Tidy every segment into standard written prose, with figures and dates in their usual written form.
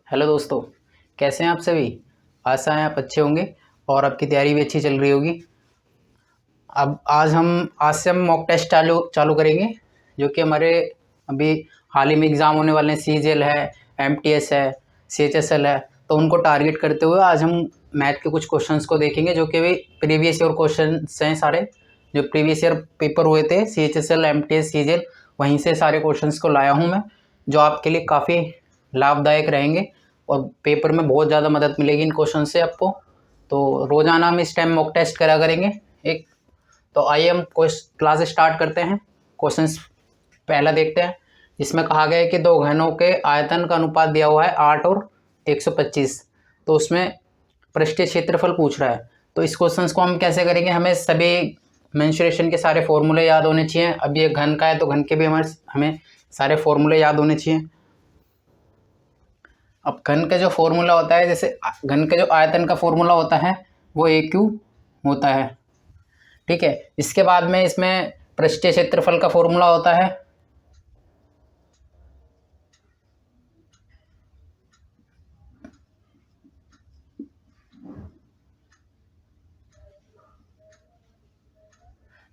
Hello दोस्तों, कैसे हैं आप सभी। आशा है आप अच्छे होंगे और आपकी तैयारी भी अच्छी चल रही होगी। अब आज से हम मॉक टेस्ट चालू चालू करेंगे, जो कि हमारे अभी हाल ही में एग्ज़ाम होने वाले हैं। सीजीएल है, एमटीएस है, सीएचएसएल है, तो उनको टारगेट करते हुए आज हम मैथ के कुछ क्वेश्चंस को देखेंगे, जो कि अभी प्रीवियस ईयर क्वेश्चंस हैं सारे। जो प्रीवियस ईयर पेपर हुए थे सीएचएसएल, एमटीएस, सीजीएल, वहीं से सारे क्वेश्चंस को लाया हूँ मैं, जो आपके लिए काफ़ी लाभदायक रहेंगे और पेपर में बहुत ज़्यादा मदद मिलेगी इन क्वेश्चन से आपको। तो रोज़ाना हम इस टाइम मॉक टेस्ट करा करेंगे एक। तो आइए हम क्लास स्टार्ट करते हैं। क्वेश्चंस पहला देखते हैं, जिसमें कहा गया है कि दो घनों के आयतन का अनुपात दिया हुआ है 8 और 125। तो उसमें पृष्ठीय क्षेत्रफल पूछ रहा है। तो इस क्वेश्चंस को हम कैसे करेंगे, हमें सभी मेंसुरेशन के सारे फॉर्मूले याद होने चाहिए। अब ये घन का है तो घन के भी हमें सारे फॉर्मूले याद होने चाहिए। अब घन का जो फॉर्मूला होता है, जैसे घन का जो आयतन का फॉर्मूला होता है वो ए क्यू होता है, ठीक है। इसके बाद में इसमें पृष्ठीय क्षेत्रफल का फॉर्मूला होता है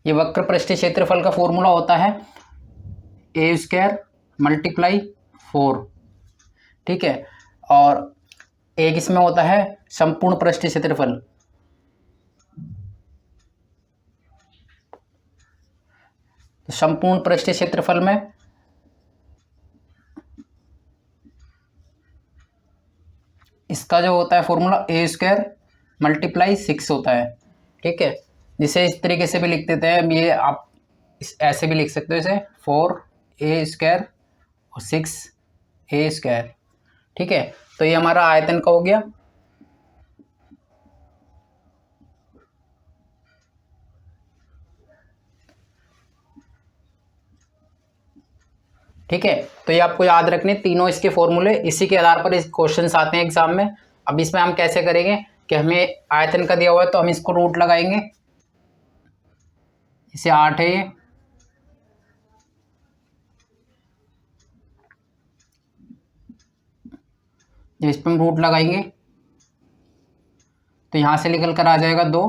ये वक्र पृष्ठीय क्षेत्रफल का फॉर्मूला होता है ए स्क्वायर मल्टीप्लाई 4, ठीक है। और एक इसमें होता है संपूर्ण पृष्ठीय क्षेत्रफल। तो संपूर्ण पृष्ठीय क्षेत्रफल में इसका जो होता है फॉर्मूला ए स्क्वायर मल्टीप्लाई 6 होता है, ठीक है। जिसे इस तरीके से भी लिख देते हैं, ये आप ऐसे भी लिख सकते हो, इसे 4a² और 6a², ठीक है। तो ये हमारा आयतन का हो गया। ठीक है, तो ये आपको याद रखने तीनों इसके फॉर्मूले, इसी के आधार पर इस क्वेश्चंस आते हैं एग्जाम में। अब इसमें हम कैसे करेंगे कि हमें आयतन का दिया हुआ है तो हम इसको रूट लगाएंगे। इसे 8 है ये, जब इस पर हम रूट लगाएंगे तो यहाँ से निकल कर आ जाएगा 2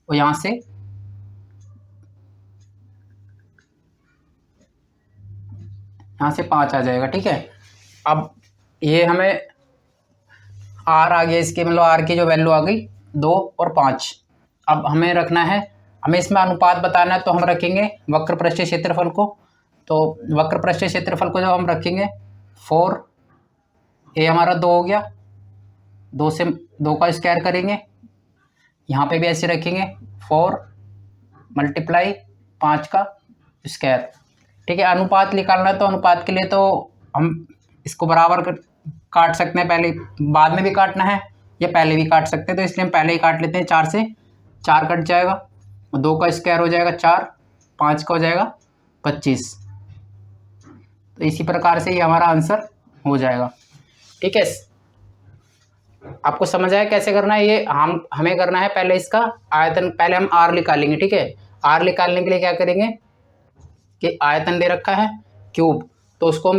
और यहाँ से 5 आ जाएगा, ठीक है। अब ये हमें आर आ गया, इसके मतलब आर की जो वैल्यू आ गई 2 और 5। अब हमें रखना है, हमें इसमें अनुपात बताना है, तो हम रखेंगे वक्र पृष्ठीय क्षेत्रफल को। तो वक्र पृष्ठीय क्षेत्रफल को जब हम रखेंगे 4 ए हमारा 2 हो गया, 2 से 2 का स्क्वायर करेंगे, यहाँ पे भी ऐसे रखेंगे 4 मल्टीप्लाई 5 का स्क्वायर, ठीक है। अनुपात निकालना है तो अनुपात के लिए तो हम इसको बराबर काट सकते हैं, पहले बाद में भी काटना है या पहले भी काट सकते हैं, तो इसलिए हम पहले ही काट लेते हैं। 4 से 4 कट जाएगा, 2 का स्क्वायर हो जाएगा 4, 5 का हो जाएगा 25। तो इसी प्रकार से ये हमारा आंसर हो जाएगा, ठीक है। आपको समझ आया कैसे करना है ये। हमें करना है पहले इसका आयतन, पहले हम आर निकालेंगे, ठीक है। आर निकालने के लिए क्या करेंगे कि आयतन दे रखा है क्यूब, तो उसको हम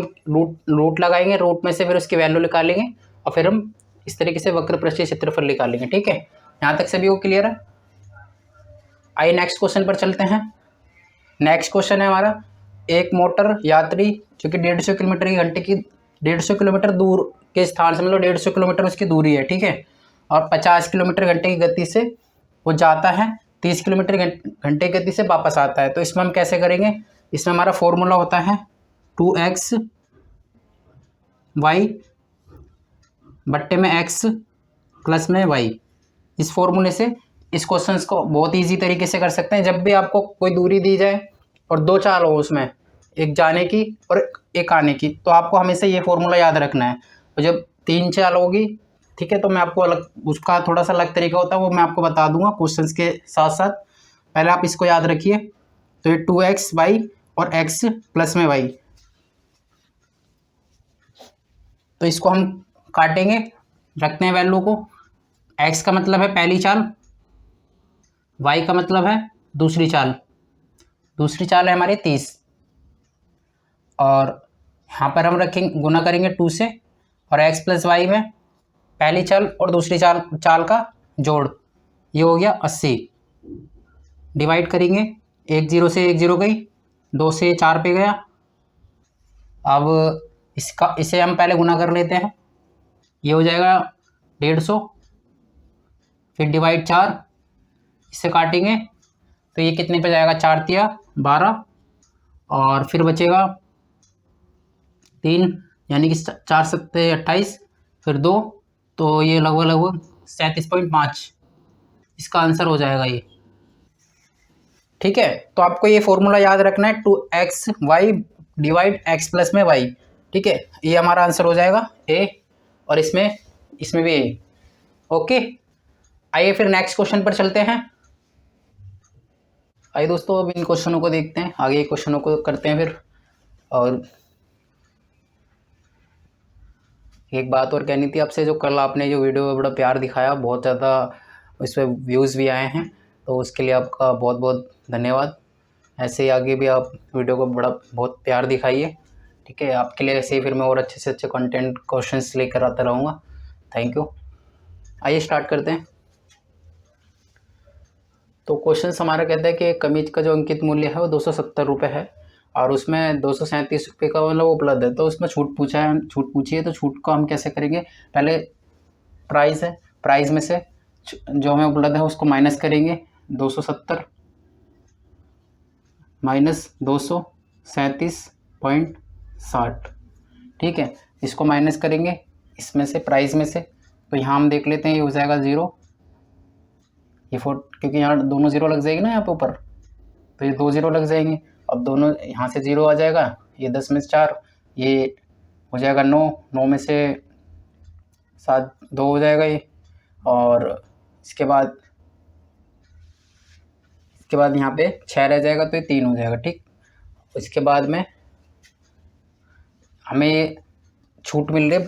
रूट लगाएंगे, रूट में से फिर उसकी वैल्यू निकालेंगे और फिर हम इस तरीके से वक्र पृष्ठीय क्षेत्रफल निकालेंगे, ठीक है। यहाँ तक सभी को क्लियर है। आइए नेक्स्ट क्वेश्चन पर चलते हैं। नेक्स्ट क्वेश्चन है हमारा, एक मोटर यात्री जो कि 150 किलोमीटर की घंटे की 150 किलोमीटर दूर के स्थान से, मतलब 150 किलोमीटर उसकी दूरी है, ठीक है, और 50 किलोमीटर घंटे की गति से वो जाता है, 30 किलोमीटर घंटे की गति से वापस आता है। तो इसमें हम कैसे करेंगे, इसमें हमारा फॉर्मूला होता है 2x y बट्टे में x प्लस में y। इस फॉर्मूले से इस क्वेश्चंस को बहुत इजी तरीके से कर सकते हैं। जब भी आपको कोई दूरी दी जाए और 2 चाल हो उसमें, एक जाने की और एक आने की, तो आपको हमेशा ये फॉर्मूला याद रखना है। और जब 3 चाल होगी, ठीक है, तो मैं आपको अलग, उसका थोड़ा सा अलग तरीका होता है, वो मैं आपको बता दूंगा क्वेश्चंस के साथ साथ। पहले आप इसको याद रखिए। तो ये 2x y और x प्लस में y, तो इसको हम काटेंगे, रखते हैं वैल्यू को। x का मतलब है पहली चाल, y का मतलब है दूसरी चाल, दूसरी चाल है हमारी 30, और यहाँ पर हम रखेंगे, गुना करेंगे 2 से, और x प्लस वाई में पहली चाल और दूसरी चाल का जोड़, ये हो गया 80। डिवाइड करेंगे, 1 0 से 1 0 गई, 2 से 4 पे गया। अब इसे हम पहले गुना कर लेते हैं, ये हो जाएगा 150, फिर डिवाइड 4, इससे काटेंगे तो ये कितने पे जाएगा, 4 तिया 12, और फिर बचेगा 3, यानी कि 4 सत्ते 28, फिर 2, तो ये लगभग 37.5 इसका आंसर हो जाएगा ये। ठीक है, तो आपको ये फॉर्मूला याद रखना है, 2xy डिवाइड x प्लस में y। ठीक है, ये हमारा आंसर हो जाएगा ए, और इसमें भी ए। ओके, आइए फिर नेक्स्ट क्वेश्चन पर चलते हैं। आइए दोस्तों, अब इन क्वेश्चनों को देखते हैं, आगे क्वेश्चनों को करते हैं फिर। और एक बात और कहनी थी आपसे, जो कल आपने जो वीडियो में बड़ा प्यार दिखाया, बहुत ज़्यादा इस पर व्यूज़ भी आए हैं, तो उसके लिए आपका बहुत बहुत धन्यवाद। ऐसे ही आगे भी आप वीडियो को बहुत प्यार दिखाइए। ठीक है, आपके लिए ऐसे ही फिर मैं और अच्छे से अच्छे कंटेंट क्वेश्चंस लेकर आता रहूँगा। Thank you. आइए स्टार्ट करते हैं। तो क्वेश्चन हमारा कहता है कि कमीज का जो अंकित मूल्य है वो 270 रुपये है, और उसमें 237 रुपये का मतलब उपलब्ध है। तो उसमें छूट पूछी है, तो छूट को हम कैसे करेंगे, पहले प्राइस है, प्राइस में से जो हमें उपलब्ध है उसको माइनस करेंगे, 270 माइनस 237.60। ठीक है, इसको माइनस करेंगे इसमें से, प्राइस में से, तो यहाँ हम देख लेते हैं, ये हो जाएगा 0, ये क्योंकि यहाँ दोनों 0 लग जाएगी ना यहाँ पे ऊपर, तो ये 2 0 लग जाएंगे। अब दोनों यहाँ से 0 आ जाएगा, ये 10 में से 4, ये हो जाएगा 9 में से 7 2 हो जाएगा ये, और इसके बाद यहाँ पे 6 रह जाएगा, तो ये 3 हो जाएगा। ठीक, इसके बाद में हमें छूट मिल रही है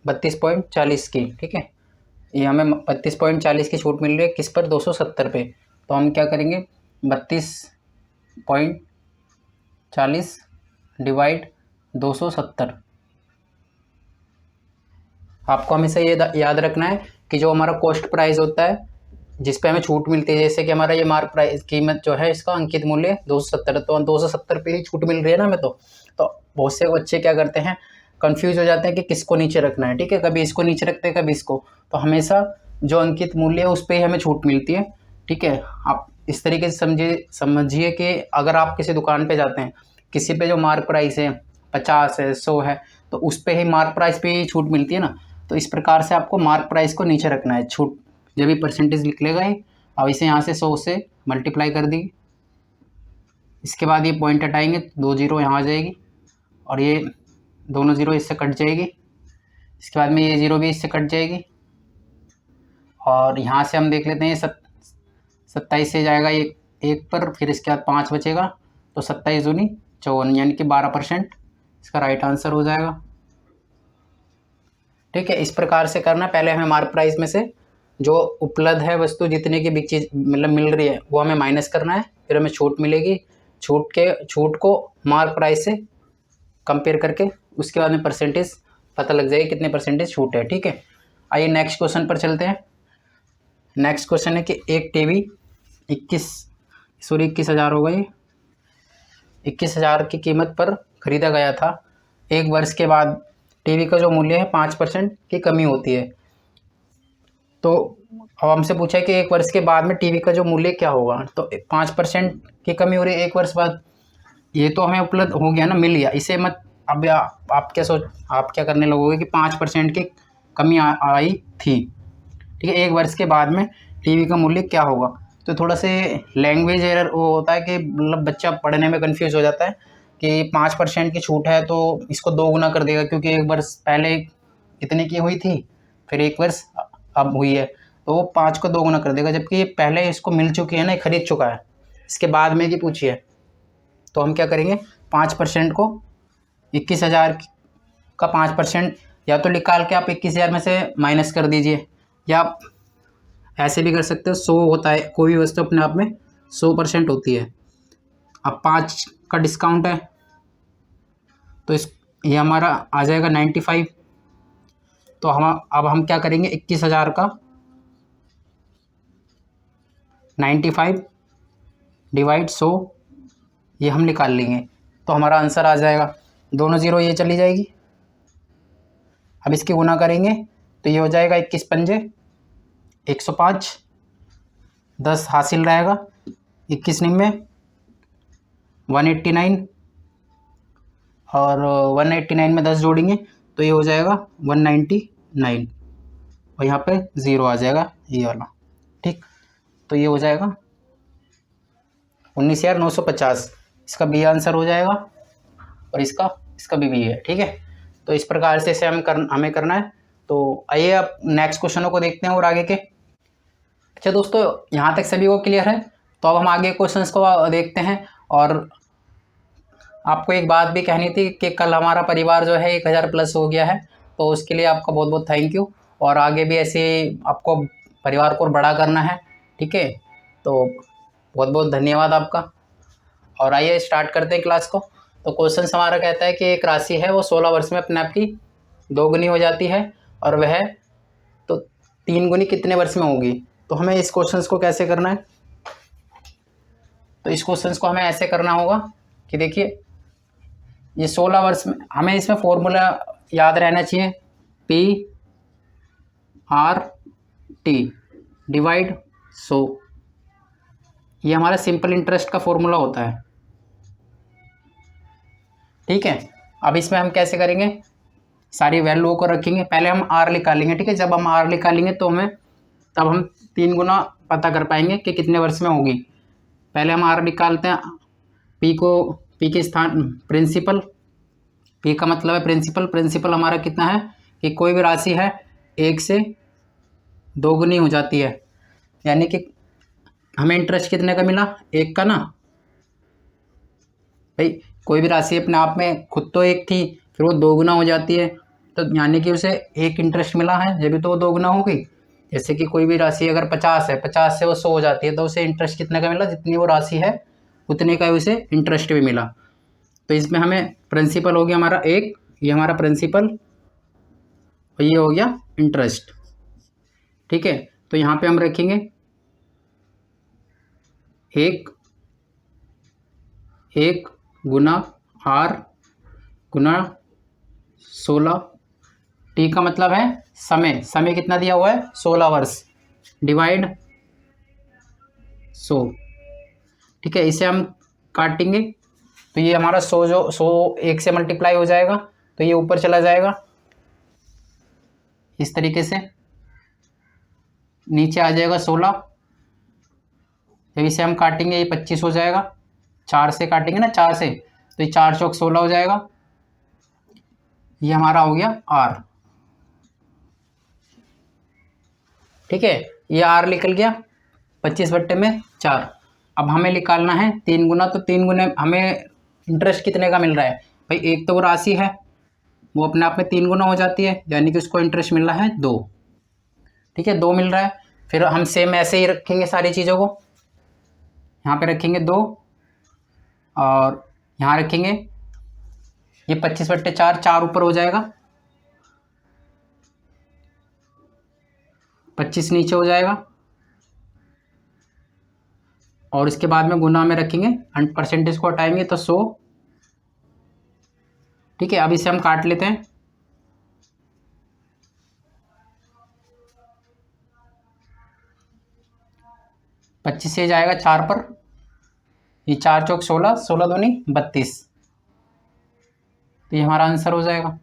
32.40 की। ठीक है, ये हमें 32.40 की छूट मिल रही है, किस पर, 270 पे। तो हम क्या करेंगे, 32.40 डिवाइड 270। आपको हमेशा ये याद रखना है कि जो हमारा कॉस्ट प्राइस होता है, जिस पे हमें छूट मिलती है, जैसे कि हमारा ये मार्क प्राइस कीमत जो है, इसका अंकित मूल्य 270, तो 270 पे ही छूट मिल रही है ना हमें। तो बहुत से बच्चे क्या करते हैं, कंफ्यूज हो जाते हैं कि किसको नीचे रखना है। ठीक है, कभी इसको नीचे रखते हैं, कभी इसको। तो हमेशा जो अंकित मूल्य है उस पर ही हमें छूट मिलती है। ठीक है, आप इस तरीके से समझिए कि अगर आप किसी दुकान पे जाते हैं, किसी पे जो मार्क प्राइस है 50 है, 100 है, तो उस पर ही मार्क प्राइस पे ही छूट मिलती है ना। तो इस प्रकार से आपको मार्क प्राइस को नीचे रखना है, छूट जब भी परसेंटेज निकलेगा ही। अब इसे यहाँ से 100 से मल्टीप्लाई कर दी, इसके बाद ये पॉइंट हटाएंगे, 2 0 यहाँ आ जाएगी, और ये दोनों 0 इससे कट जाएगी। इसके बाद में ये 0 भी इससे कट जाएगी, और यहाँ से हम देख लेते हैं 27 से जाएगा ये 1 पर, फिर इसके बाद 5 बचेगा, तो 27 दूनी 54, यानी कि 12% इसका राइट आंसर हो जाएगा। ठीक है, इस प्रकार से करना। पहले हमें मार्क प्राइस में से जो उपलब्ध है वस्तु, जितने की भी चीज़ मतलब मिल रही है, वो हमें माइनस करना है, फिर हमें छूट मिलेगी। छूट को मार्क प्राइस से कंपेयर करके उसके बाद में परसेंटेज पता लग जाएगी कितने परसेंटेज छूट है। ठीक है, आइए नेक्स्ट क्वेश्चन पर चलते हैं। नेक्स्ट क्वेश्चन है कि एक टीवी 21,000 होगा, ये 21,000 की कीमत पर खरीदा गया था। 1 वर्ष के बाद टीवी का जो मूल्य है 5% की कमी होती है। तो अब हमसे पूछा है कि 1 वर्ष के बाद में टीवी का जो मूल्य क्या होगा। तो 5% की कमी हो रही है 1 वर्ष बाद, ये तो हमें उपलब्ध हो गया ना, मिल गया। इसे मत अब आप क्या करने लगोगे कि 5% की कमी आई थी। ठीक है, 1 वर्ष के बाद में टीवी का मूल्य क्या होगा। तो थोड़ा से लैंग्वेज एरर वो होता है कि मतलब बच्चा पढ़ने में कंफ्यूज हो जाता है कि 5% की छूट है तो इसको 2 गुना कर देगा, क्योंकि 1 वर्ष पहले इतने की हुई थी, फिर 1 वर्ष अब हुई है, तो वो 5 को 2 गुना कर देगा, जबकि ये पहले इसको मिल चुकी है ना, खरीद चुका है, इसके बाद में की पूछी है। तो हम क्या करेंगे, 5% को 21,000 का 5% या तो निकाल के आप 21,000 में से माइनस कर दीजिए, या आप ऐसे भी कर सकते हो। 100 होता है, कोई भी वस्तु अपने आप में 100% होती है। अब 5 का डिस्काउंट है, तो ये हमारा आ जाएगा 95। तो हम क्या करेंगे, 21,000 का 95 डिवाइड 100 ये हम निकाल लेंगे, तो हमारा आंसर आ जाएगा। दोनों जीरो ये चली जाएगी। अब इसकी गुना करेंगे तो ये हो जाएगा 21 पंजे 105, 10 हासिल रहेगा, 21 निन्यानवे 189, और 189 में 10 जोड़ेंगे तो ये हो जाएगा 199, और यहाँ पे ज़ीरो आ जाएगा ये वाला। ठीक, तो ये हो जाएगा 19,950, इसका बी आंसर हो जाएगा, और इसका भी है। ठीक है, तो इस प्रकार से इसे हमें करना है। तो आइए अब नेक्स्ट क्वेश्चनों को देखते हैं और आगे के। अच्छा दोस्तों, यहाँ तक सभी को क्लियर है? तो अब हम आगे क्वेश्चंस को देखते हैं। और आपको एक बात भी कहनी थी कि कल हमारा परिवार जो है 1000 प्लस हो गया है, तो उसके लिए आपका बहुत बहुत थैंक यू, और आगे भी ऐसे आपको परिवार को बड़ा करना है। ठीक है, तो बहुत बहुत धन्यवाद आपका। और आइए स्टार्ट करते हैं क्लास को। तो क्वेश्चन हमारा कहता है कि एक राशि है वो 16 वर्ष में अपने आप की दोगुनी हो जाती है, और वह तो 3 गुनी कितने वर्ष में होगी। तो हमें इस क्वेश्चन को कैसे करना है, तो इस क्वेश्चन को हमें ऐसे करना होगा कि देखिए ये 16 वर्ष में, हमें इसमें फॉर्मूला याद रहना चाहिए, PRT डिवाइड 100, ये हमारा सिंपल इंटरेस्ट का फॉर्मूला होता है। ठीक है, अब इसमें हम कैसे करेंगे, सारी वैल्यूओं को रखेंगे, पहले हम R निकालेंगे। ठीक है, जब हम R निकालेंगे तो तब हम 3 गुना पता कर पाएंगे कि कितने वर्ष में होगी। पहले हम R निकालते हैं, P के स्थान प्रिंसिपल, P का मतलब है प्रिंसिपल हमारा कितना है कि कोई भी राशि है 1 से दोगुनी हो जाती है, यानी कि हमें इंटरेस्ट कितने का मिला, 1 का ना भाई। कोई भी राशि अपने आप में खुद तो 1 थी, फिर वो दोगुना हो जाती है, तो यानी कि उसे 1 इंटरेस्ट मिला है, जब भी तो वो दोगुना हो गई। जैसे कि कोई भी राशि अगर 50 है, 50 से वो 100 हो जाती है, तो उसे इंटरेस्ट कितने का मिला, जितनी वो राशि है उतने का उसे इंटरेस्ट भी मिला। तो इसमें हमें प्रिंसिपल हो गया हमारा 1, ये हमारा प्रिंसिपल, और ये हो गया इंटरेस्ट। ठीक है, तो यहाँ पे हम रखेंगे 1 गुना R गुना 16, T का मतलब है समय कितना दिया हुआ है 16 वर्ष, डिवाइड 100। ठीक है, इसे हम काटेंगे तो ये हमारा 100 1 से मल्टीप्लाई हो जाएगा, तो ये ऊपर चला जाएगा इस तरीके से, नीचे आ जाएगा 16। जब इसे हम काटेंगे ये 25 हो जाएगा, 4 से काटेंगे ना, 4 से, तो ये 4 चौक 16 हो जाएगा। ये हमारा हो गया R। ठीक है, ये R निकल गया 25/4। अब हमें निकालना है 3 गुना, तो 3 गुने हमें इंटरेस्ट कितने का मिल रहा है भाई, एक तो वो राशि है वो अपने आप में 3 गुना हो जाती है, यानी कि उसको इंटरेस्ट मिल रहा है 2। ठीक है, 2 मिल रहा है। फिर हम सेम ऐसे ही रखेंगे सारी चीज़ों को, यहाँ पे रखेंगे 2, और यहाँ रखेंगे ये 25/4, 4 ऊपर हो जाएगा, 25 नीचे हो जाएगा, और इसके बाद में गुना में रखेंगे, परसेंटेज को हटाएंगे तो 100। ठीक है, अब इसे हम काट लेते हैं। पच्चीस से जाएगा 4 पर, ये 4 चौक 16, 16 दूनी 32, तो ये हमारा आंसर हो जाएगा।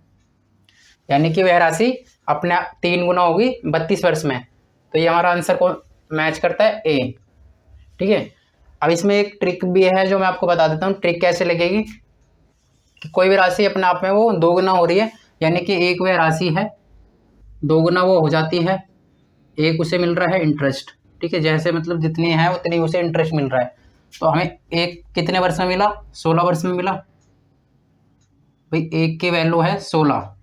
यानी कि वह राशि अपने 3 गुना होगी 32 वर्ष में, तो ये हमारा आंसर को मैच करता है A। ठीक है, अब इसमें एक ट्रिक भी है जो मैं आपको बता देता हूँ। ट्रिक कैसे लगेगी कि कोई भी राशि अपने आप में वो 2 गुना हो रही है, यानी कि एक वह राशि है 2 गुना वो हो जाती है, एक उसे मिल रहा है इंटरेस्ट। ठीक है, जैसे मतलब जितनी है उतनी उसे इंटरेस्ट मिल रहा है। तो हमें एक कितने वर्ष में मिला, 16 वर्ष में मिला भाई, एक की वैल्यू है 16।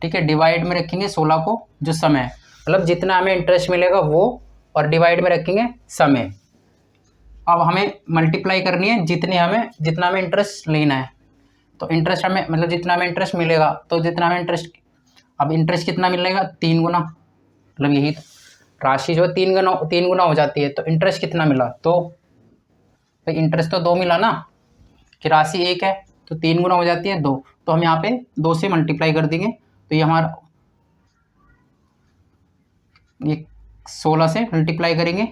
ठीक है, डिवाइड में रखेंगे 16 को, जो समय मतलब जितना हमें इंटरेस्ट मिलेगा वो, और डिवाइड में रखेंगे समय। अब हमें मल्टीप्लाई करनी है जितना हमें इंटरेस्ट लेना है, तो इंटरेस्ट हमें मतलब जितना हमें इंटरेस्ट मिलेगा, तो जितना हमें इंटरेस्ट अब इंटरेस्ट कितना मिलेगा, 3 गुना, मतलब यही राशि जो 3 गुना हो जाती है, तो इंटरेस्ट कितना मिला, तो भाई इंटरेस्ट तो 2 मिला ना, कि राशि 1 है तो 3 गुना हो जाती है 2, तो हम यहाँ पे 2 से मल्टीप्लाई कर देंगे, तो ये हमारा ये 16 से मल्टीप्लाई करेंगे,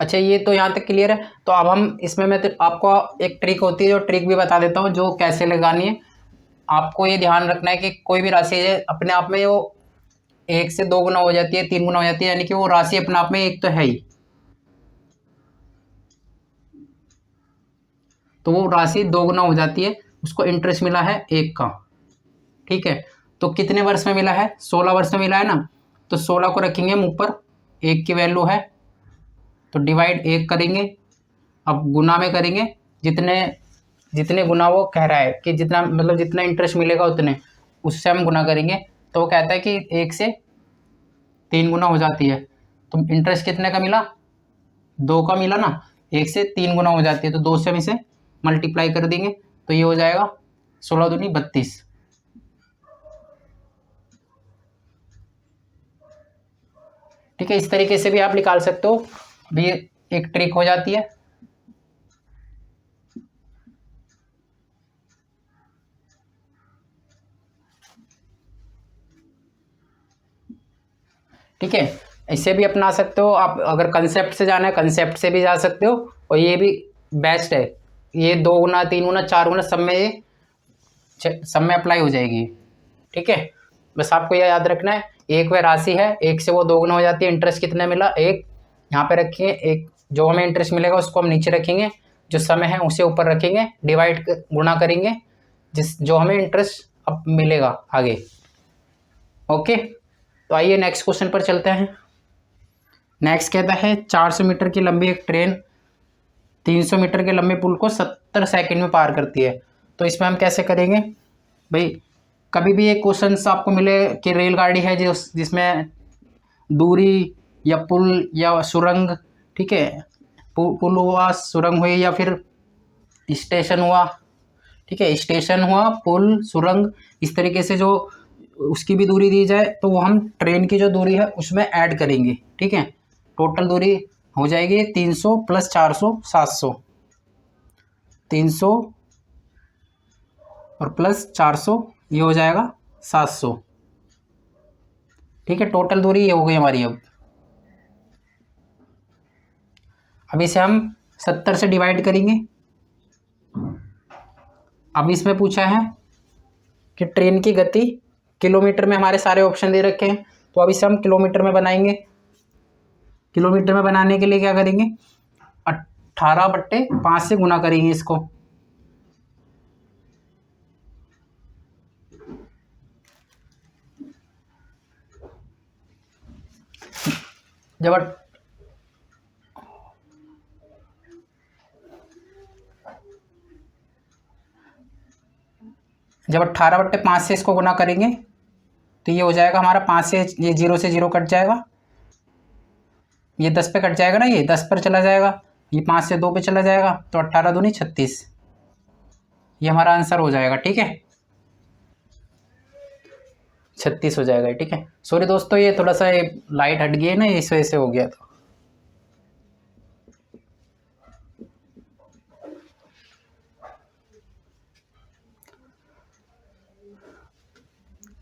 अच्छा ये तो यहाँ तक क्लियर है। तो अब हम इसमें मैं तो आपको एक ट्रिक होती है, जो ट्रिक भी बता देता हूँ जो कैसे लगानी है। आपको ये ध्यान रखना है कि कोई भी राशि है अपने आप में वो 1 से 2 गुना हो जाती है, 3 गुना हो जाती है, यानी कि वो राशि अपने आप में एक तो है ही, तो वो राशि 2 गुना हो जाती है, उसको इंटरेस्ट मिला है 1 का, ठीक है। तो कितने वर्ष में मिला है, 16 वर्ष में मिला है ना, तो 16 को रखेंगे हम ऊपर, 1 की वैल्यू है तो डिवाइड 1 करेंगे, अब गुना में करेंगे, जितने जितने गुना वो कह रहा है कि जितना मतलब जितना इंटरेस्ट मिलेगा उतने, उससे हम गुना करेंगे, तो वो कहता है कि 1 से 3 गुना हो जाती है, तो इंटरेस्ट कितने का मिला, 2 का मिला ना, 1 से 3 गुना हो जाती है, तो 2 से हम इसे मल्टीप्लाई कर देंगे, तो ये हो जाएगा 16 दूनी 32। ठीक है, इस तरीके से भी आप निकाल सकते हो, भी एक ट्रिक हो जाती है। ठीक है, इसे भी अपना सकते हो आप, अगर कंसेप्ट से जाना है कंसेप्ट से भी जा सकते हो, और ये भी बेस्ट है, ये 2 गुना 3 गुना 4 गुना सब में अप्लाई हो जाएगी। ठीक है, बस आपको यह याद रखना है, एक वह राशि है, 1 से वो 2 गुना हो जाती है, इंटरेस्ट कितने मिला 1, यहाँ पे रखिए, एक जो हमें इंटरेस्ट मिलेगा उसको हम नीचे रखेंगे, जो समय है उसे ऊपर रखेंगे, डिवाइड गुणा करेंगे जो हमें इंटरेस्ट अब मिलेगा आगे। ओके, तो आइए नेक्स्ट क्वेश्चन पर चलते हैं। नेक्स्ट कहता है 400 मीटर की लंबी एक ट्रेन 300 मीटर के लंबे पुल को 70 सेकंड में पार करती है, तो इसमें हम कैसे करेंगे भाई। कभी भी एक क्वेश्चन आपको मिले कि रेलगाड़ी है जिसमें दूरी या पुल या सुरंग, ठीक है, पुल हुआ, सुरंग हुई, या फिर स्टेशन हुआ, ठीक है, स्टेशन हुआ, पुल, सुरंग, इस तरीके से जो उसकी भी दूरी दी जाए, तो वो हम ट्रेन की जो दूरी है उसमें ऐड करेंगे। ठीक है, टोटल दूरी हो जाएगी 300 + 400 700, 300 और प्लस 400 ये हो जाएगा 700। ठीक है, टोटल दूरी ये हो गई हमारी। अब इसे हम 70 से डिवाइड करेंगे। अब इसमें पूछा है कि ट्रेन की गति किलोमीटर में, हमारे सारे ऑप्शन दे रखे हैं, तो अब इसे हम किलोमीटर में बनाएंगे। किलोमीटर में बनाने के लिए क्या करेंगे, 18/5 से गुना करेंगे इसको, जब 18/5 से इसको गुना करेंगे तो ये हो जाएगा हमारा 5 से, ये 0 से 0 कट जाएगा, ये 10 पे कट जाएगा ना, ये 10 पर चला जाएगा, ये 5 से 2 पे चला जाएगा, तो 18 दूनी 36, ये हमारा आंसर हो जाएगा। ठीक है, 36 हो जाएगा। ठीक है, सॉरी दोस्तों, ये थोड़ा सा लाइट हट गई है ना, इस वजह से हो गया था।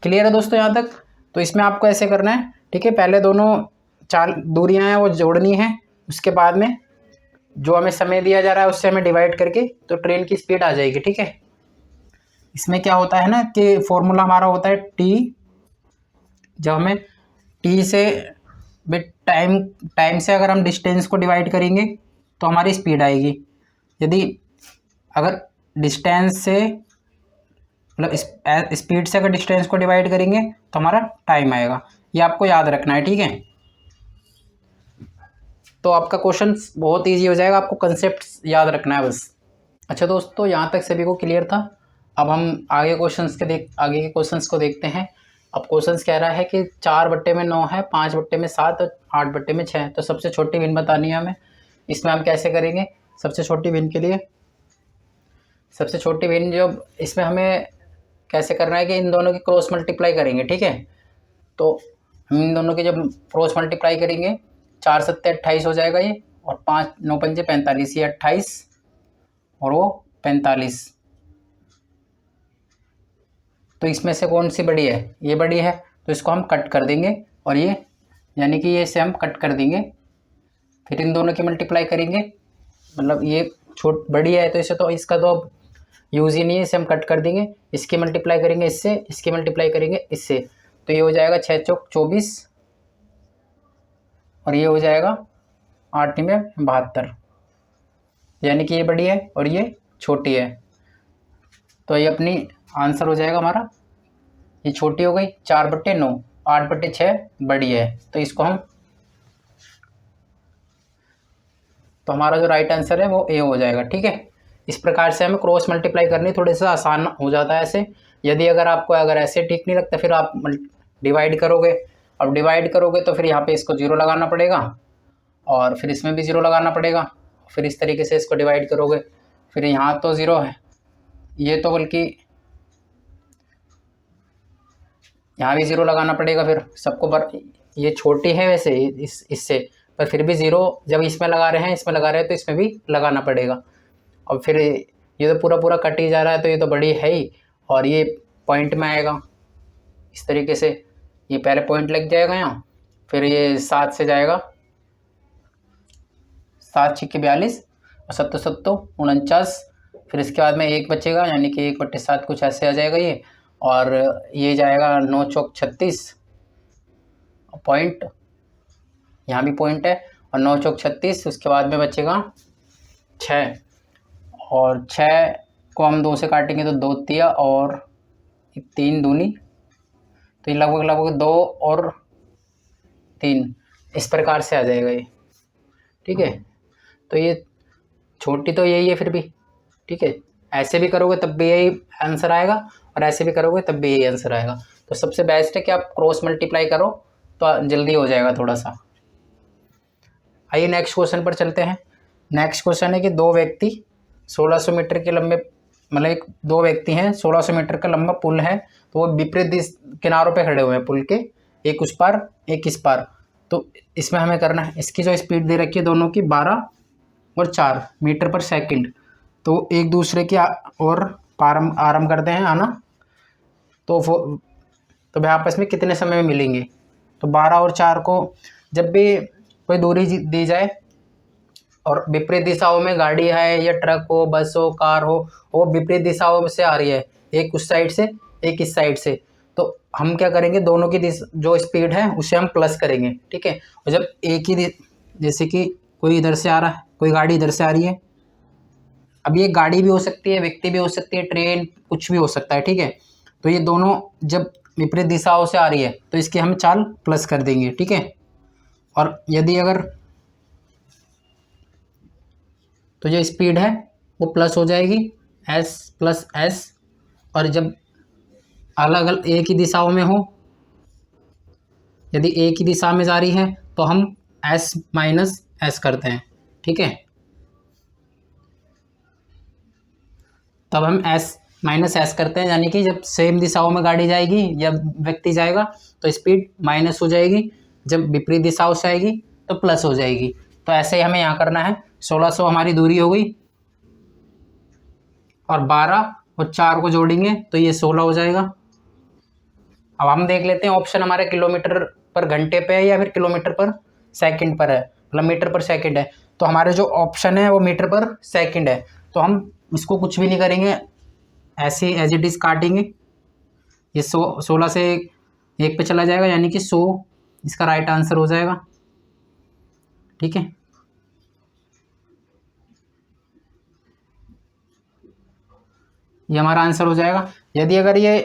क्लियर है दोस्तों यहाँ तक। तो इसमें आपको ऐसे करना है, ठीक है, पहले दोनों 4 दूरियां हैं वो जोड़नी है, उसके बाद में जो हमें समय दिया जा रहा है उससे हमें डिवाइड करके तो ट्रेन की स्पीड आ जाएगी। ठीक है, इसमें क्या होता है ना कि फॉर्मूला हमारा होता है टी, जब हमें टी से टाइम से अगर हम डिस्टेंस को डिवाइड करेंगे तो हमारी स्पीड आएगी। यदि अगर डिस्टेंस से मतलब स्पीड से अगर डिस्टेंस को डिवाइड करेंगे तो हमारा टाइम आएगा। ये आपको याद रखना है, ठीक है। तो आपका क्वेश्चन बहुत ईजी हो जाएगा, आपको कंसेप्ट याद रखना है बस। अच्छा दोस्तों, यहाँ तक सभी को क्लियर था। अब हम आगे के क्वेश्चंस को देखते हैं। अब क्वेश्चंस कह रहा है कि 4/9 है, 5/7 और 8/6। तो सबसे छोटी भिन्न बतानी है हमें। इसमें हम कैसे करेंगे? सबसे छोटी भिन्न के लिए सबसे छोटी भिन्न जो इसमें हमें कैसे करना है कि इन दोनों की क्रॉस मल्टीप्लाई करेंगे, ठीक है। तो हम इन दोनों की जब क्रॉस मल्टीप्लाई करेंगे, 4 7 28 हो जाएगा ये, और 5 9 5 45, ये 28 और वो 45। तो इसमें से कौन सी बड़ी है? ये बड़ी है, तो इसको हम कट कर देंगे, और ये यानी कि ये से हम कट कर देंगे। फिर इन दोनों की मल्टीप्लाई करेंगे, मतलब ये बड़ी है तो इसे तो इसका तो अब यूज़ ही नहीं है, इसे हम कट कर देंगे। इसकी मल्टीप्लाई करेंगे इससे, इसकी मल्टीप्लाई करेंगे इससे, तो ये हो जाएगा 6 चौक 24, और ये हो जाएगा 8 में 72, यानी कि ये बड़ी है और ये छोटी है। तो ये अपनी आंसर हो जाएगा हमारा, ये छोटी हो गई 4/9, 8/6 बड़ी है। तो इसको हम, तो हमारा जो राइट आंसर है वो ए हो जाएगा, ठीक है। इस प्रकार से हमें क्रॉस मल्टीप्लाई करनी थोड़ा सा आसान हो जाता है ऐसे। यदि अगर ऐसे ठीक नहीं लगता, फिर आप डिवाइड करोगे। अब डिवाइड करोगे तो फिर यहाँ पे इसको 0 लगाना पड़ेगा, और फिर इसमें भी 0 लगाना पड़ेगा। फिर इस तरीके से इसको डिवाइड करोगे, फिर यहाँ तो 0 है, ये तो बल्कि यहाँ भी 0 लगाना पड़ेगा। फिर सबको ये छोटी है वैसे इससे, पर फिर भी 0 जब इसमें लगा रहे हैं तो इसमें भी लगाना पड़ेगा। और फिर ये तो पूरा पूरा कट ही जा रहा है, तो ये तो बड़ी है ही, और ये पॉइंट में आएगा इस तरीके से। ये पहले पॉइंट लग जाएगा यहाँ, फिर ये 7 से जाएगा, 7 6 42 और 7 7 49। फिर इसके बाद में 1 बचेगा, यानी कि 1/7 कुछ ऐसे आ जाएगा ये, और ये जाएगा 9 चौक 36 पॉइंट, यहाँ भी पॉइंट है, और 9 चौक 36। उसके बाद में बचेगा 6, और 6 को हम 2 से काटेंगे तो 2 तिया और 3 दूनी, तो ये लगभग 2 और 3 इस प्रकार से आ जाएगा ये, ठीक है। तो ये छोटी तो यही है फिर भी, ठीक है। ऐसे भी करोगे तब भी यही आंसर आएगा, और ऐसे भी करोगे तब भी यही आंसर आएगा। तो सबसे बेस्ट है कि आप क्रॉस मल्टीप्लाई करो, तो जल्दी हो जाएगा थोड़ा सा। आइए नेक्स्ट क्वेश्चन पर चलते हैं। नेक्स्ट क्वेश्चन है कि 2 व्यक्ति 1600 मीटर के लंबे, मतलब 2 व्यक्ति हैं, 1600 मीटर का लंबा पुल है, तो वो विपरीत किनारों पे खड़े हुए हैं पुल के, एक उस पार एक इस पार। तो इसमें हमें करना है, इसकी जो स्पीड दे रखी है दोनों की 12 और 4 मीटर पर सेकंड। तो एक दूसरे की और आरंभ करते हैं आना, तो भाई आपस में कितने समय में मिलेंगे? तो 12 और 4 को जब भी कोई दूरी दी जाए, और विपरीत दिशाओं में गाड़ी है या ट्रक हो, बस हो, कार हो, वो विपरीत दिशाओं से आ रही है, एक उस साइड से एक इस साइड से, तो हम क्या करेंगे, दोनों की जो स्पीड है उसे हम प्लस करेंगे, ठीक है। और जब एक ही, जैसे कि कोई इधर से आ रहा है, कोई गाड़ी इधर से आ रही है, अब ये गाड़ी भी हो सकती है, व्यक्ति भी हो सकती है, ट्रेन, कुछ भी हो सकता है, ठीक है। तो ये दोनों जब विपरीत दिशाओं से आ रही है तो इसकी हम चाल प्लस कर देंगे, ठीक है। और यदि अगर, तो जो स्पीड है वो प्लस हो जाएगी s प्लस s, और जब अलग अलग एक ही दिशाओं में हो, यदि एक ही दिशा में जा रही है तो हम s माइनस s करते हैं, ठीक है। तब हम s माइनस s करते हैं, यानी कि जब सेम दिशाओं में गाड़ी जाएगी या व्यक्ति जाएगा तो स्पीड माइनस हो जाएगी, जब विपरीत दिशाओं से आएगी तो प्लस हो जाएगी। तो ऐसे ही हमें यहाँ करना है। 1600 हमारी दूरी हो गई, और 12 और 4 को जोड़ेंगे तो ये 16 हो जाएगा। अब हम देख लेते हैं ऑप्शन हमारे किलोमीटर पर घंटे पे है या फिर किलोमीटर पर सेकंड पर है, मतलब मीटर पर सेकंड है। तो हमारे जो ऑप्शन है वो मीटर पर सेकंड है, तो हम इसको कुछ भी नहीं करेंगे, ऐसे एज इट इज़ काटेंगे। ये 16 से 1 पे चला जाएगा, यानी कि 100 इसका राइट आंसर हो जाएगा, ठीक है। ये हमारा आंसर हो जाएगा। यदि अगर ये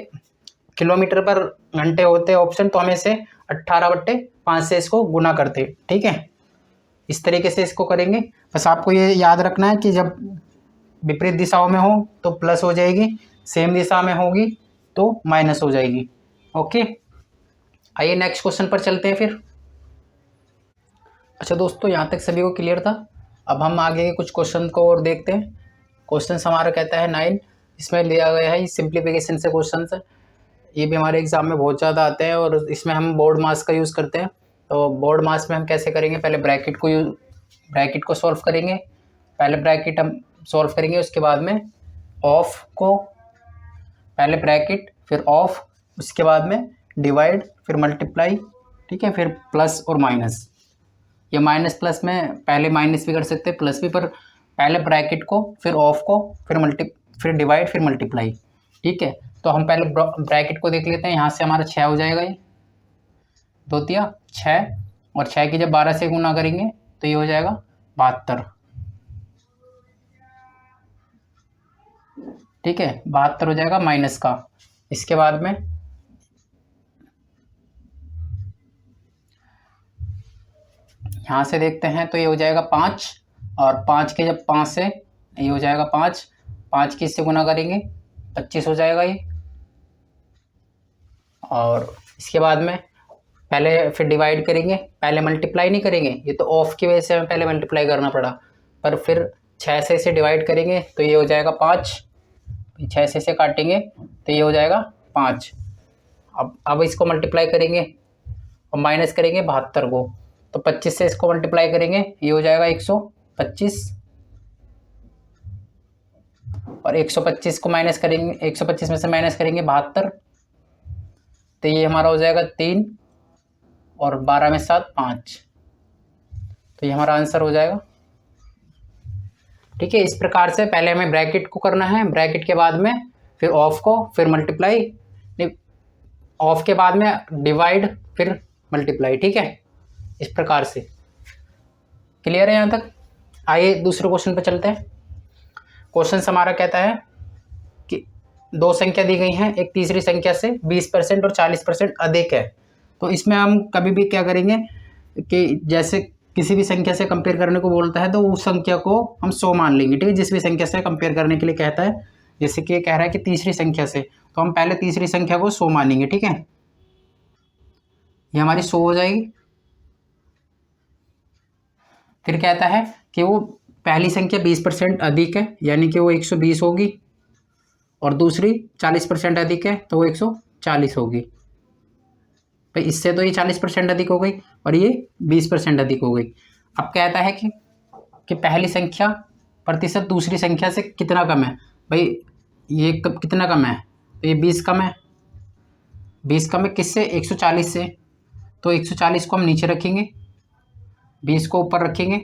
किलोमीटर पर घंटे होते ऑप्शन, तो हमें इसे 18/5 से इसको गुना करते, ठीक है। इस तरीके से इसको करेंगे। बस आपको ये याद रखना है कि जब विपरीत दिशाओं में हो तो प्लस हो जाएगी, सेम दिशा में होगी तो माइनस हो जाएगी। ओके, आइए नेक्स्ट क्वेश्चन पर चलते हैं फिर। अच्छा दोस्तों, यहाँ तक सभी को क्लियर था। अब हम आगे के कुछ क्वेश्चन को और देखते हैं। क्वेश्चन हमारा कहता है 9, इसमें लिया गया है सिंप्लीफिकेशन से क्वेश्चन। ये भी हमारे एग्जाम में बहुत ज़्यादा आते हैं और इसमें हम बोर्ड मास का यूज़ करते हैं। तो बोर्ड मास में हम कैसे करेंगे, पहले ब्रैकेट को सॉल्व करेंगे। पहले ब्रैकेट हम सॉल्व करेंगे, उसके बाद में ऑफ को, पहले ब्रैकेट फिर ऑफ, उसके बाद में डिवाइड फिर मल्टीप्लाई, ठीक है, फिर प्लस और माइनस। ये माइनस प्लस में पहले माइनस भी कर सकते हैं, प्लस भी, पर पहले ब्रैकेट को फिर ऑफ को फिर डिवाइड फिर मल्टीप्लाई, ठीक है। तो हम पहले ब्रैकेट को देख लेते हैं। यहाँ से हमारा 6 हो जाएगा, ये 2 तिया 6, और 6 की जब 12 से गुना करेंगे तो ये हो जाएगा 72, ठीक है, 72 हो जाएगा माइनस का। इसके बाद में यहाँ से देखते हैं तो ये हो जाएगा 5, और 5 के जब 5 से ये हो जाएगा 5, 5 की इससे गुना करेंगे 25 हो जाएगा ये। और इसके बाद में पहले फिर डिवाइड करेंगे, पहले मल्टीप्लाई नहीं करेंगे, ये तो ऑफ की वजह से हमें पहले मल्टीप्लाई करना पड़ा, पर फिर 6 से इसे डिवाइड करेंगे तो ये हो जाएगा 5, 6 से इसे काटेंगे तो ये हो जाएगा 5। अब इसको मल्टीप्लाई करेंगे और माइनस करेंगे 72 को, तो 25 से इसको मल्टीप्लाई करेंगे, ये हो जाएगा 125, और 125 को माइनस करेंगे, 125 में से माइनस करेंगे 72, तो ये हमारा हो जाएगा 3, और 12 में 7 5, तो ये हमारा आंसर हो जाएगा, ठीक है। इस प्रकार से पहले हमें ब्रैकेट को करना है, ब्रैकेट के बाद में फिर ऑफ को, फिर मल्टीप्लाई, ऑफ के बाद में डिवाइड फिर मल्टीप्लाई, ठीक है। इस प्रकार से क्लियर है यहाँ तक। आइए दूसरे क्वेश्चन पर चलते हैं। क्वेश्चन हमारा कहता है कि 2 संख्या दी गई हैं, एक तीसरी संख्या से 20% और 40% अधिक है। तो इसमें हम कभी भी क्या करेंगे कि जैसे किसी भी संख्या से कंपेयर करने को बोलता है तो उस संख्या को हम 100 मान लेंगे, ठीक है। जिस भी संख्या से कंपेयर करने के लिए कहता है, जैसे कि कह रहा है कि तीसरी संख्या से, तो हम पहले तीसरी संख्या को 100 मानेंगे, ठीक है। ये हमारी 100 हो जाएगी। फिर कहता है कि वो पहली संख्या 20% अधिक है, यानी कि वो 120 होगी, और दूसरी 40% अधिक है तो वो 140 होगी। भाई इससे तो ये 40% अधिक हो गई और ये 20% अधिक हो गई। अब कहता है कि पहली संख्या प्रतिशत दूसरी संख्या से कितना कम है। भाई ये कितना कम है, तो ये 20 कम है। 20 कम है किससे, 140 से, तो 140 को हम नीचे रखेंगे, 20 को ऊपर रखेंगे,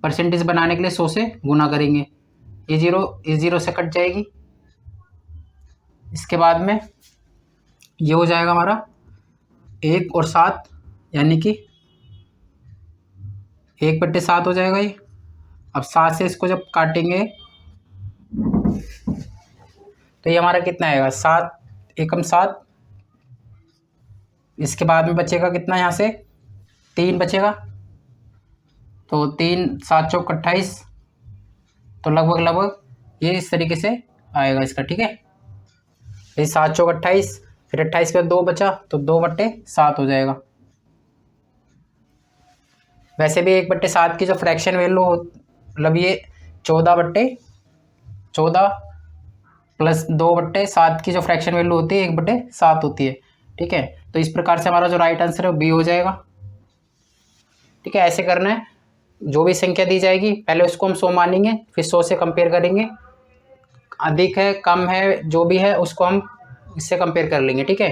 परसेंटेज बनाने के लिए 100 से गुना करेंगे, ये 0 से कट जाएगी। इसके बाद में ये हो जाएगा हमारा 1 और 7, यानी कि 1/7 हो जाएगा ये। अब 7 से इसको जब काटेंगे तो ये हमारा कितना आएगा, 7 एकम 7। इसके बाद में बचेगा कितना, यहाँ से 3 बचेगा, तो 3 7 चौक 28, तो लगभग ये इस तरीके से आएगा इसका, ठीक है। ये 7 चौक 28, फिर 28 के बाद 2 बचा तो 2/7 हो जाएगा। वैसे भी 1/7 की जो फ्रैक्शन वैल्यू मतलब ये 14 प्लस 2/7 की जो फ्रैक्शन वैल्यू होती है 1/7 होती है, ठीक है। तो इस प्रकार से हमारा जो राइट आंसर है वो बी हो जाएगा, ठीक है। ऐसे करना है, जो भी संख्या दी जाएगी पहले उसको हम 100 मानेंगे, फिर 100 से कंपेयर करेंगे, अधिक है कम है जो भी है उसको हम इससे कंपेयर कर लेंगे, ठीक है।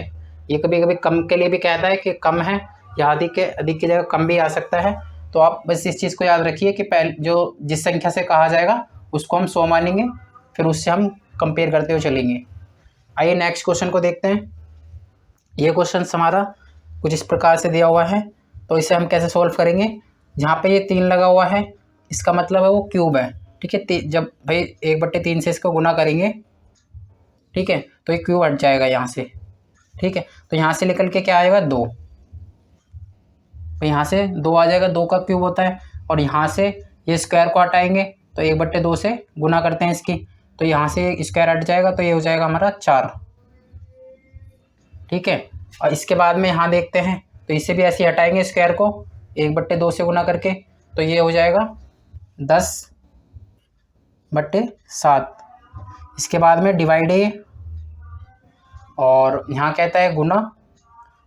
ये कभी कभी कम के लिए भी कहता है कि कम है, या अधिक की जगह कम भी आ सकता है। तो आप बस इस चीज़ को याद रखिए कि पहले जो जिस संख्या से कहा जाएगा उसको हम 100 मानेंगे, फिर उससे हम कंपेयर करते हुए चलेंगे। आइए नेक्स्ट क्वेश्चन को देखते हैं। ये क्वेश्चन हमारा कुछ इस प्रकार से दिया हुआ है, तो इसे हम कैसे सॉल्व करेंगे। जहाँ पे ये 3 लगा हुआ है इसका मतलब है वो क्यूब है, ठीक है। जब भाई 1/3 से इसको गुना करेंगे, ठीक है, तो ये क्यूब हट जाएगा यहाँ से, ठीक है, तो यहाँ से निकल के क्या आएगा 2, तो यहाँ से 2 आ जाएगा, 2 का क्यूब होता है। और यहाँ से ये स्क्वायर को हटाएंगे तो 1/2 से गुना करते हैं इसकी, तो यहाँ से स्क्वायर हट जाएगा तो ये हो जाएगा हमारा 4। ठीक है, और इसके बाद में यहाँ देखते हैं तो इसे भी ऐसे ही हटाएंगे स्क्वायर को 1/2 से गुना करके, तो ये हो जाएगा 10/7। इसके बाद में डिवाइड है ये, और यहाँ कहता है गुना,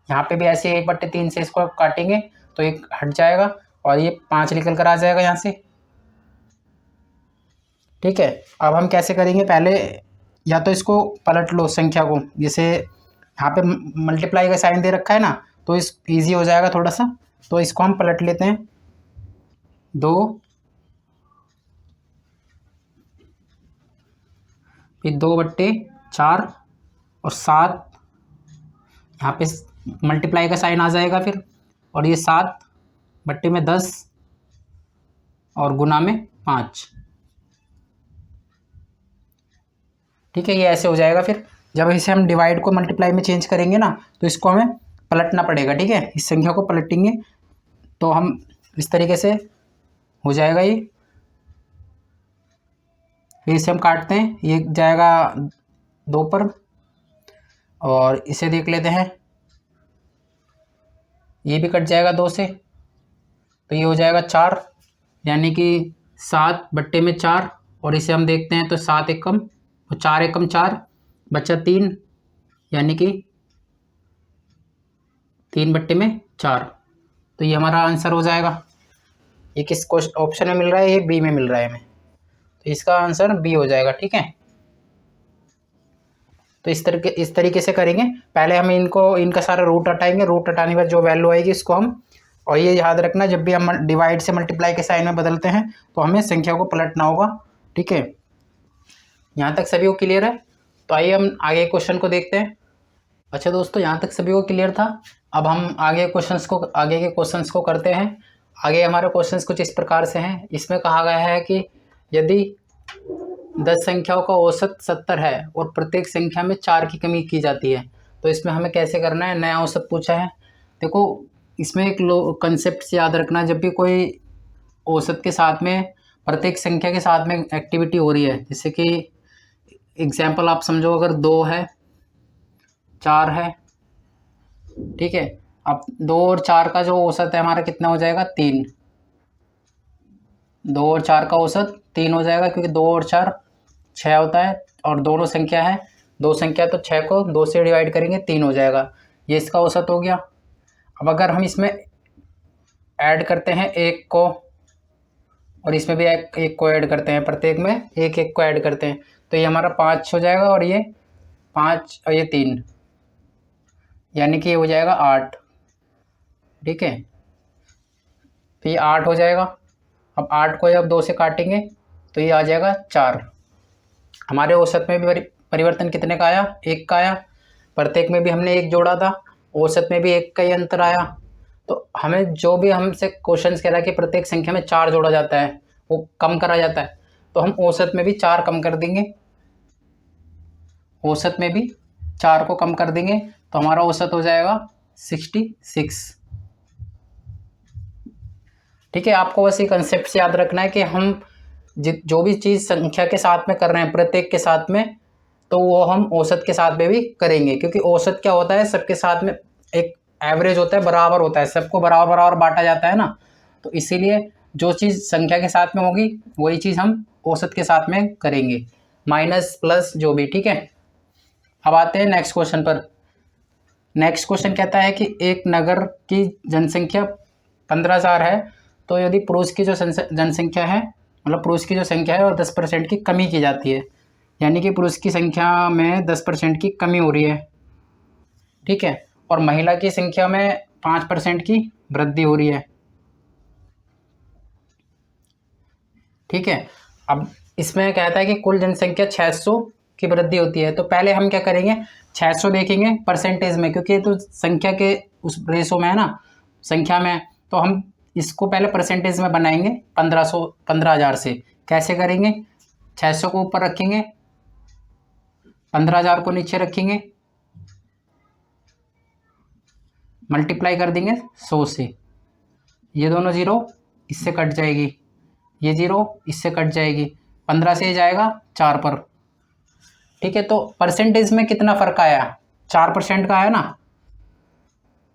यहाँ पे भी ऐसे 1/3 से इसको काटेंगे तो एक हट जाएगा और ये 5 निकल कर आ जाएगा यहाँ से। ठीक है, अब हम कैसे करेंगे, पहले या तो इसको पलट लो संख्या को, जैसे यहाँ पे मल्टीप्लाई का साइन दे रखा है ना, तो इस ईजी हो जाएगा थोड़ा सा, तो इसको हम पलट लेते हैं। 2 फिर 2/4 और 7, यहाँ पे मल्टीप्लाई का साइन आ जाएगा फिर, और ये 7/10 और गुना में 5। ठीक है, ये ऐसे हो जाएगा। फिर जब इसे हम डिवाइड को मल्टीप्लाई में चेंज करेंगे ना, तो इसको हमें पलटना पड़ेगा। ठीक है, इस संख्या को पलटेंगे तो हम इस तरीके से हो जाएगा ये। फिर इसे हम काटते हैं, ये जाएगा 2 पर, और इसे देख लेते हैं, ये भी कट जाएगा 2 से, तो ये हो जाएगा 4, यानी कि 7/4। और इसे हम देखते हैं तो 7 एकम और 4 एकम 4 बचा 3, यानी कि 3/4। तो ये हमारा आंसर हो जाएगा। ये किस ऑप्शन में मिल रहा है, ये बी में मिल रहा है हमें, तो इसका आंसर बी हो जाएगा। ठीक है, तो इस तरीके से करेंगे। पहले हम इनका सारा रूट हटाएंगे, रूट हटाने के बाद जो वैल्यू आएगी इसको हम, और ये याद रखना जब भी हम डिवाइड से मल्टीप्लाई के साइन में बदलते हैं तो हमें संख्या को पलटना होगा। ठीक है, यहाँ तक सभी को क्लियर है? तो आइए हम आगे क्वेश्चन को देखते हैं। अच्छा दोस्तों, यहाँ तक सभी को क्लियर था। अब हम आगे के क्वेश्चंस को करते हैं। आगे हमारे क्वेश्चंस कुछ इस प्रकार से हैं। इसमें कहा गया है कि यदि 10 संख्याओं का औसत 70 है और प्रत्येक संख्या में 4 की कमी की जाती है, तो इसमें हमें कैसे करना है। नया औसत पूछा है। देखो, इसमें एक कंसेप्ट से याद रखना, जब भी कोई औसत के साथ में प्रत्येक संख्या के साथ में एक्टिविटी हो रही है, जैसे कि एग्जाम्पल आप समझो, अगर 2 है, 4 है, ठीक है, अब 2 और 4 का जो औसत है हमारा कितना हो जाएगा, 3। 2 और 4 का औसत 3 हो जाएगा, क्योंकि 2 और 4 6 होता है, और दोनों संख्या है, 2 संख्या, तो 6 को 2 से डिवाइड करेंगे 3 हो जाएगा। ये इसका औसत हो गया। अब अगर हम इसमें ऐड करते हैं 1 को, और इसमें भी एक को ऐड करते हैं, प्रत्येक में 1 को ऐड करते हैं, तो ये हमारा 5 हो जाएगा, और ये 5 और ये 3, यानी कि ये हो जाएगा 8। ठीक है, तो ये 8 हो जाएगा। अब 8 को जब 2 से काटेंगे तो ये आ जाएगा 4। हमारे औसत में भी परिवर्तन कितने का आया, 1 का आया। प्रत्येक में भी हमने 1 जोड़ा था, औसत में भी 1 का ही अंतर आया। तो हमें जो भी हमसे क्वेश्चन कह रहा है कि प्रत्येक संख्या में 4 जोड़ा जाता है, वो कम करा जाता है, तो हम औसत में भी 4 कम कर देंगे। औसत में भी 4 को कम कर देंगे तो हमारा औसत हो जाएगा 66। ठीक है, आपको बस ये कंसेप्ट से याद रखना है कि हम जो भी चीज़ संख्या के साथ में कर रहे हैं प्रत्येक के साथ में, तो वो हम औसत के साथ में भी करेंगे। क्योंकि औसत क्या होता है, सबके साथ में एक एवरेज होता है, बराबर होता है, सबको बराबर बराबर बांटा जाता है ना। तो इसीलिए जो चीज़ संख्या के साथ में होगी वही चीज़ हम औसत के साथ में करेंगे, माइनस प्लस जो भी। ठीक है, अब आते हैं नेक्स्ट क्वेश्चन पर। नेक्स्ट क्वेश्चन कहता है कि एक नगर की जनसंख्या 15,000 है, तो यदि पुरुष की जो जनसंख्या है, मतलब पुरुष की जो संख्या है और 10% की कमी की जाती है, यानी कि पुरुष की संख्या में 10% की कमी हो रही है। ठीक है, और महिला की संख्या में 5% की वृद्धि हो रही है। ठीक है, अब इसमें कहता है कि कुल जनसंख्या 600 की वृद्धि होती है। तो पहले हम क्या करेंगे, 600 देखेंगे परसेंटेज में, क्योंकि तो संख्या के उस रेशो में है ना, संख्या में, तो हम इसको पहले परसेंटेज में बनाएंगे 15,000 से। कैसे करेंगे, 600 को ऊपर रखेंगे, 15,000 को नीचे रखेंगे, मल्टीप्लाई कर देंगे 100 से, ये दोनों ज़ीरो इससे कट जाएगी, ये ज़ीरो इससे कट जाएगी, 15 से जाएगा 4 पर। ठीक है, तो परसेंटेज में कितना फ़र्क आया, 4% का आया ना।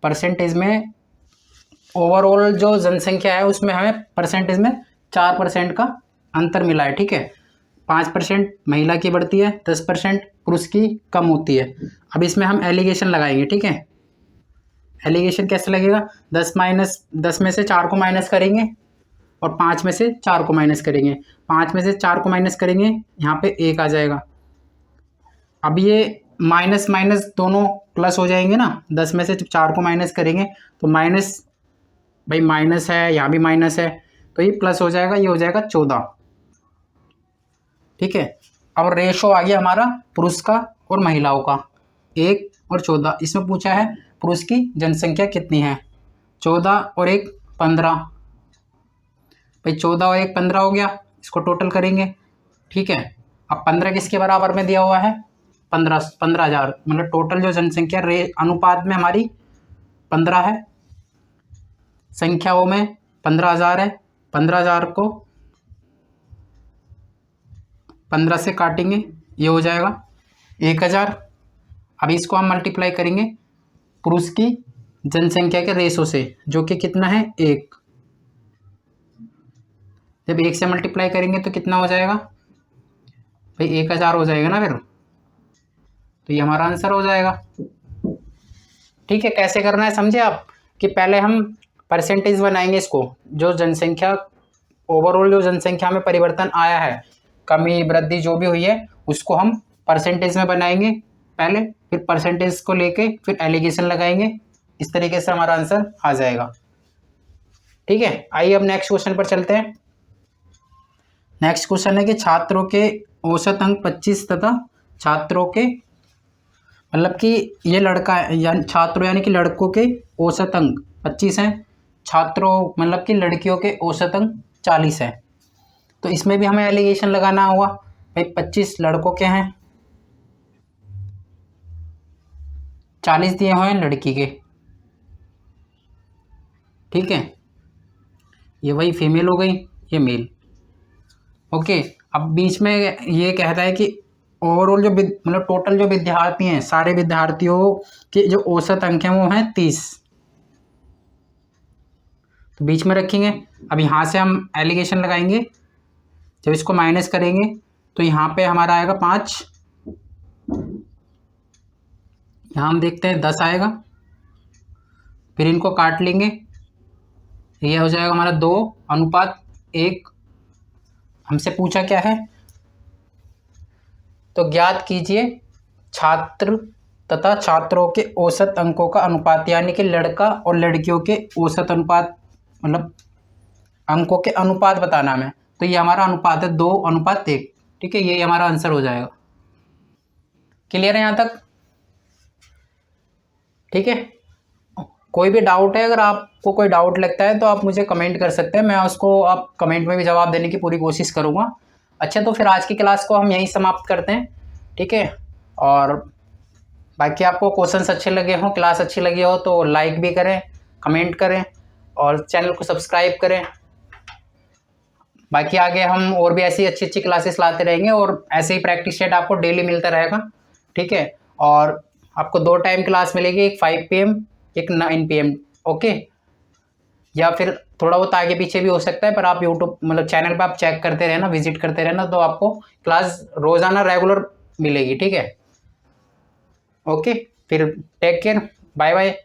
परसेंटेज में ओवरऑल जो जनसंख्या है उसमें हमें परसेंटेज में 4% का अंतर मिला है। ठीक है, 5% महिला की बढ़ती है, 10% पुरुष की कम होती है। अब इसमें हम एलिगेशन लगाएंगे। ठीक है, एलिगेशन कैसे लगेगा, 10 में से 4 को माइनस करेंगे और 5 में से 4 को माइनस करेंगे, 5 में से 4 को माइनस करेंगे, यहाँ पे 1 आ जाएगा। अब ये माइनस माइनस दोनों प्लस हो जाएंगे ना, 10 में से 4 को माइनस करेंगे तो माइनस, भाई माइनस है, यहाँ भी माइनस है, तो ये प्लस हो जाएगा, ये हो जाएगा 14। ठीक है, अब रेशो आ गया हमारा पुरुष का और महिलाओं का, 1 और 14। इसमें पूछा है पुरुष की जनसंख्या कितनी है, 14 और 1 15। भाई 14 और 1 15 हो गया, इसको टोटल करेंगे। ठीक है, अब 15 किसके बराबर में दिया हुआ है, 15,000, मतलब टोटल जो जनसंख्या अनुपात में हमारी 15 है, संख्याओं में 15,000 है। 15,000 को 15 से काटेंगे, ये हो जाएगा 1,000। अब इसको हम मल्टीप्लाई करेंगे पुरुष की जनसंख्या के रेशो से, जो कि कितना है 1। जब 1 से मल्टीप्लाई करेंगे तो कितना हो जाएगा भाई, 1,000 हो जाएगा ना फिर, तो ये हमारा आंसर हो जाएगा। ठीक है, कैसे करना है समझे आप, कि पहले हम परसेंटेज बनाएंगे इसको, जो जनसंख्या ओवरऑल जो जनसंख्या में परिवर्तन आया है, कमी वृद्धि जो भी हुई है, उसको हम परसेंटेज में बनाएंगे पहले, फिर परसेंटेज को लेके फिर एलिगेशन लगाएंगे, इस तरीके से हमारा आंसर आ जाएगा। ठीक है, आइए अब नेक्स्ट क्वेश्चन पर चलते हैं। नेक्स्ट क्वेश्चन है कि छात्रों के औसत अंक 25 तथा छात्रों के, मतलब कि ये लड़का यानी छात्रों यानी कि लड़कों के औसत अंक 25 हैं, छात्रों मतलब कि लड़कियों के औसत अंक 40 है। तो इसमें भी हमें एलिगेशन लगाना होगा। भाई 25 लड़कों के हैं, 40 दिए हुए हैं लड़की के। ठीक है, ये वही फीमेल हो गई, ये मेल। ओके, अब बीच में ये कहता है कि ओवरऑल जो मतलब टोटल जो विद्यार्थी हैं, सारे विद्यार्थियों के जो औसत अंक हैं वो हैं 30, तो बीच में रखेंगे। अब यहाँ से हम एलिगेशन लगाएंगे, जब इसको माइनस करेंगे तो यहाँ पे हमारा आएगा 5, यहाँ हम देखते हैं 10 आएगा, फिर इनको काट लेंगे, ये हो जाएगा हमारा 2:1। हमसे पूछा क्या है, तो ज्ञात कीजिए छात्र तथा छात्रों के औसत अंकों का अनुपात, यानी कि लड़का और लड़कियों के औसत अनुपात, मतलब अंकों के अनुपात बताना हमें। तो ये हमारा अनुपात है 2:1। ठीक है, ये हमारा आंसर हो जाएगा। क्लियर है यहाँ तक? ठीक है, कोई भी डाउट है, अगर आपको कोई डाउट लगता है तो आप मुझे कमेंट कर सकते हैं, मैं उसको आप कमेंट में भी जवाब देने की पूरी कोशिश करूँगा। अच्छा, तो फिर आज की क्लास को हम यहीं समाप्त करते हैं। ठीक है, और बाकी आपको क्वेश्चंस अच्छे लगे हों, क्लास अच्छी लगी हो तो लाइक भी करें, कमेंट करें और चैनल को सब्सक्राइब करें। बाकी आगे हम और भी ऐसी अच्छी अच्छी क्लासेस लाते रहेंगे और ऐसे ही प्रैक्टिस सेट आपको डेली मिलता रहेगा। ठीक है, और आपको 2 टाइम क्लास मिलेगी, एक 5 PM, एक 9 PM। ओके, या फिर थोड़ा बहुत आगे पीछे भी हो सकता है, पर आप यूट्यूब मतलब चैनल पर आप चेक करते रहना, विजिट करते रहना, तो आपको क्लास रोज़ाना रेगुलर मिलेगी। ठीक है, ओके, फिर टेक केयर, बाय बाय।